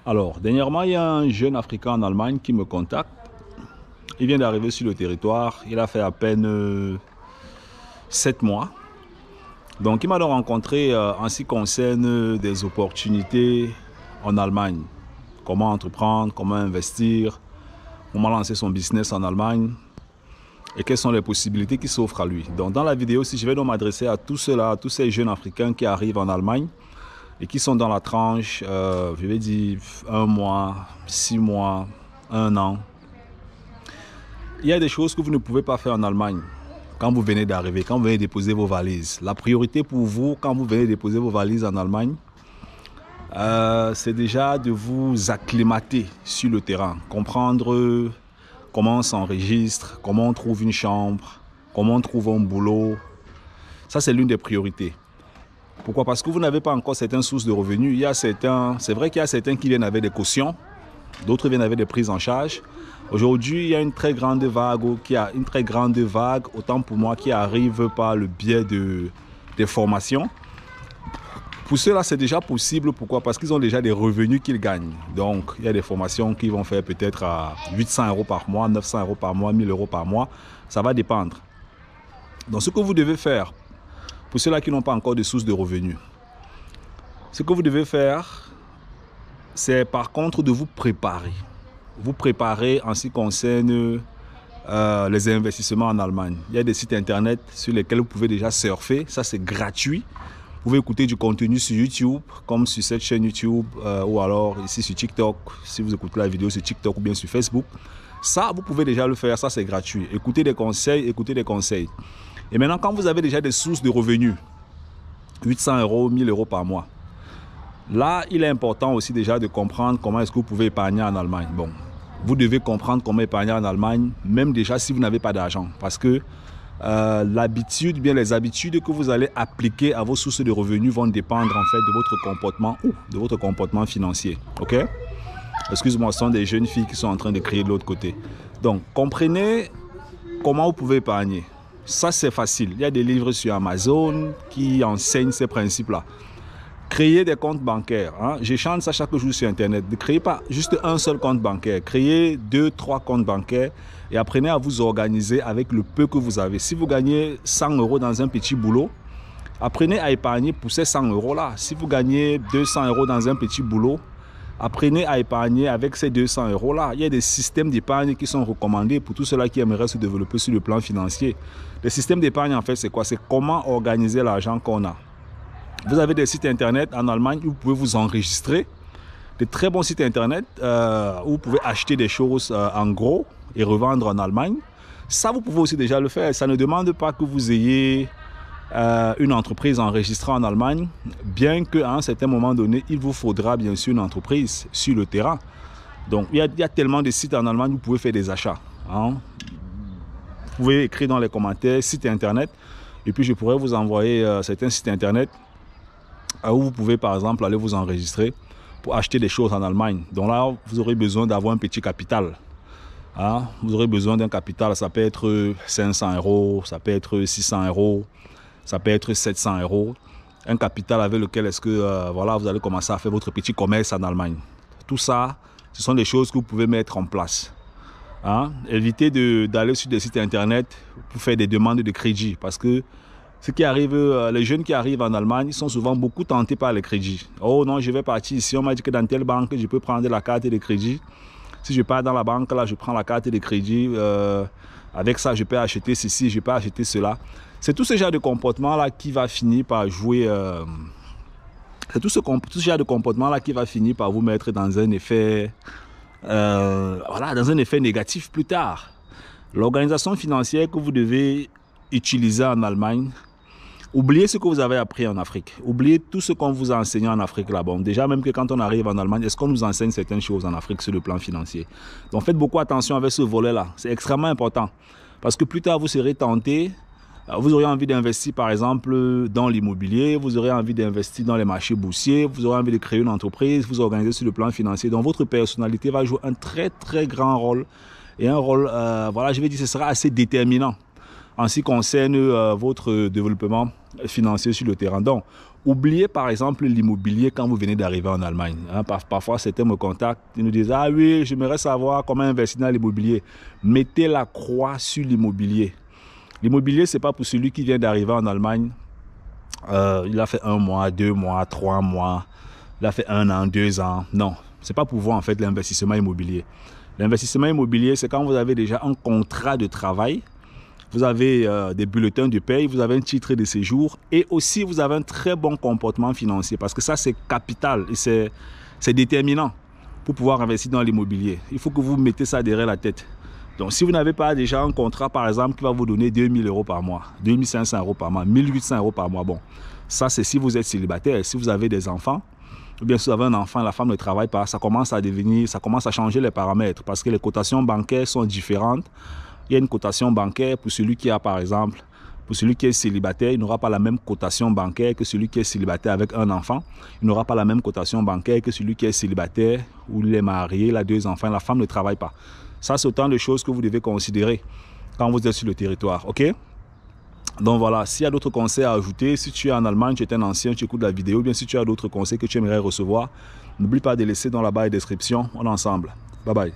Alors, dernièrement, il y a un jeune Africain en Allemagne qui me contacte. Il vient d'arriver sur le territoire. Il a fait à peine 7 mois. Donc, il m'a donc rencontré en ce qui concerne des opportunités en Allemagne. Comment entreprendre, comment investir, comment lancer son business en Allemagne et quelles sont les possibilités qui s'offrent à lui. Donc, dans la vidéo, si je vais donc m'adresser à tous ceux-là, à tous ces jeunes Africains qui arrivent en Allemagne et qui sont dans la tranche, je vais dire, 1 mois, 6 mois, 1 an. Il y a des choses que vous ne pouvez pas faire en Allemagne quand vous venez d'arriver, quand vous venez déposer vos valises. La priorité pour vous, quand vous venez déposer vos valises en Allemagne, c'est déjà de vous acclimater sur le terrain, comprendre comment on s'enregistre, comment on trouve une chambre, comment on trouve un boulot. Ça, c'est l'une des priorités. Pourquoi? Parce que vous n'avez pas encore certaines sources de revenus. C'est vrai qu'il y a certains qui viennent avec des cautions, d'autres viennent avec des prises en charge. Aujourd'hui, il y a une très grande vague, autant pour moi, qui arrive par le biais des formations. Pour ceux-là, c'est déjà possible. Pourquoi? Parce qu'ils ont déjà des revenus qu'ils gagnent. Donc, il y a des formations qui vont faire peut-être à 800 € par mois, 900 € par mois, 1000 € par mois. Ça va dépendre. Donc, ce que vous devez faire, pour ceux-là qui n'ont pas encore de sources de revenus, ce que vous devez faire, c'est par contre de vous préparer. Vous préparer en ce qui concerne les investissements en Allemagne. Il y a des sites internet sur lesquels vous pouvez déjà surfer. Ça, c'est gratuit. Vous pouvez écouter du contenu sur YouTube, comme sur cette chaîne YouTube, ou alors ici sur TikTok, si vous écoutez la vidéo sur TikTok ou bien sur Facebook. Ça, vous pouvez déjà le faire. Ça, c'est gratuit. Écoutez des conseils, écoutez des conseils. Et maintenant, quand vous avez déjà des sources de revenus, 800 €, 1000 € par mois, là, il est important aussi déjà de comprendre comment est-ce que vous pouvez épargner en Allemagne. Bon, vous devez comprendre comment épargner en Allemagne, même déjà si vous n'avez pas d'argent. Parce que les habitudes que vous allez appliquer à vos sources de revenus vont dépendre en fait de votre comportement ou de votre comportement financier. Ok? Excuse-moi, ce sont des jeunes filles qui sont en train de crier de l'autre côté. Donc, comprenez comment vous pouvez épargner. Ça, c'est facile. Il y a des livres sur Amazon qui enseignent ces principes-là. Créez des comptes bancaires. Je chante ça chaque jour sur Internet. Ne créez pas juste un seul compte bancaire. Créez 2, 3 comptes bancaires et apprenez à vous organiser avec le peu que vous avez. Si vous gagnez 100 € dans un petit boulot, apprenez à épargner pour ces 100 € là. Si vous gagnez 200 € dans un petit boulot, apprenez à épargner avec ces 200 € là. Il y a des systèmes d'épargne qui sont recommandés pour tous ceux-là qui aimeraient se développer sur le plan financier. Les systèmes d'épargne, en fait, c'est quoi? C'est comment organiser l'argent qu'on a. Vous avez des sites internet en Allemagne où vous pouvez vous enregistrer. Des très bons sites internet où vous pouvez acheter des choses en gros et revendre en Allemagne. Ça, vous pouvez aussi déjà le faire. Ça ne demande pas que vous ayez une entreprise enregistrée en Allemagne, bien qu'à un certain moment donné, il vous faudra bien sûr une entreprise sur le terrain. Donc, il y a tellement de sites en Allemagne où vous pouvez faire des achats. Vous pouvez écrire dans les commentaires site internet et puis je pourrais vous envoyer certains sites internet où vous pouvez par exemple aller vous enregistrer pour acheter des choses en Allemagne. Donc là, vous aurez besoin d'avoir un petit capital. Vous aurez besoin d'un capital, ça peut être 500 €, ça peut être 600 €, ça peut être 700 €. Un capital avec lequel est-ce que voilà, vous allez commencer à faire votre petit commerce en Allemagne. Tout ça, ce sont des choses que vous pouvez mettre en place. Évitez d'aller sur des sites internet pour faire des demandes de crédit parce que ce qui arrive, les jeunes qui arrivent en Allemagne, ils sont souvent beaucoup tentés par les crédits. Oh non, je vais partir ici, on m'a dit que dans telle banque, je peux prendre la carte de crédit. Si je pars dans la banque, là, je prends la carte de crédit. Avec ça, je peux acheter ceci, je peux acheter cela. C'est tout ce genre de comportement-là qui va finir par jouer... c'est tout ce genre de comportement-là qui va finir par vous mettre dans un effet... dans un effet négatif plus tard. L'organisation financière que vous devez utiliser en Allemagne, oubliez ce que vous avez appris en Afrique. Oubliez tout ce qu'on vous a enseigné en Afrique là-bas. Déjà, même que quand on arrive en Allemagne, est-ce qu'on nous enseigne certaines choses en Afrique sur le plan financier? Donc, faites beaucoup attention avec ce volet-là. C'est extrêmement important. Parce que plus tard, vous serez tenté. Vous aurez envie d'investir, par exemple, dans l'immobilier. Vous aurez envie d'investir dans les marchés boursiers. Vous aurez envie de créer une entreprise, vous organiser sur le plan financier. Donc, votre personnalité va jouer un très, très grand rôle. Et un rôle, voilà, je vais dire, ce sera assez déterminant en ce qui concerne votre développement financier sur le terrain. Donc, Oubliez par exemple l'immobilier quand vous venez d'arriver en Allemagne. Hein, parfois, certains me contactent, ils nous disent « Ah oui, j'aimerais savoir comment investir dans l'immobilier. » Mettez la croix sur l'immobilier. L'immobilier, ce n'est pas pour celui qui vient d'arriver en Allemagne. Il a fait 1 mois, 2 mois, 3 mois. Il a fait 1 an, 2 ans. Non, ce n'est pas pour vous en fait l'investissement immobilier. L'investissement immobilier, c'est quand vous avez déjà un contrat de travail. Vous avez des bulletins de paye, vous avez un titre de séjour et aussi vous avez un très bon comportement financier parce que ça c'est capital et c'est déterminant pour pouvoir investir dans l'immobilier. Il faut que vous mettez ça derrière la tête. Donc si vous n'avez pas déjà un contrat par exemple qui va vous donner 2000 € par mois, 2500 € par mois, 1800 € par mois, bon, ça c'est si vous êtes célibataire. Si vous avez des enfants, ou bien si vous avez un enfant, la femme ne travaille pas, ça commence à changer les paramètres parce que les cotations bancaires sont différentes. Il y a une cotation bancaire pour celui qui a, par exemple, pour celui qui est célibataire, il n'aura pas la même cotation bancaire que celui qui est célibataire avec un enfant. Il n'aura pas la même cotation bancaire que celui qui est célibataire ou il est marié, il a 2 enfants, la femme ne travaille pas. Ça, c'est autant de choses que vous devez considérer quand vous êtes sur le territoire, ok? Donc voilà, s'il y a d'autres conseils à ajouter, si tu es en Allemagne, tu es un ancien, tu écoutes la vidéo, ou bien si tu as d'autres conseils que tu aimerais recevoir, n'oublie pas de laisser dans la barre de description. On est ensemble. Bye bye.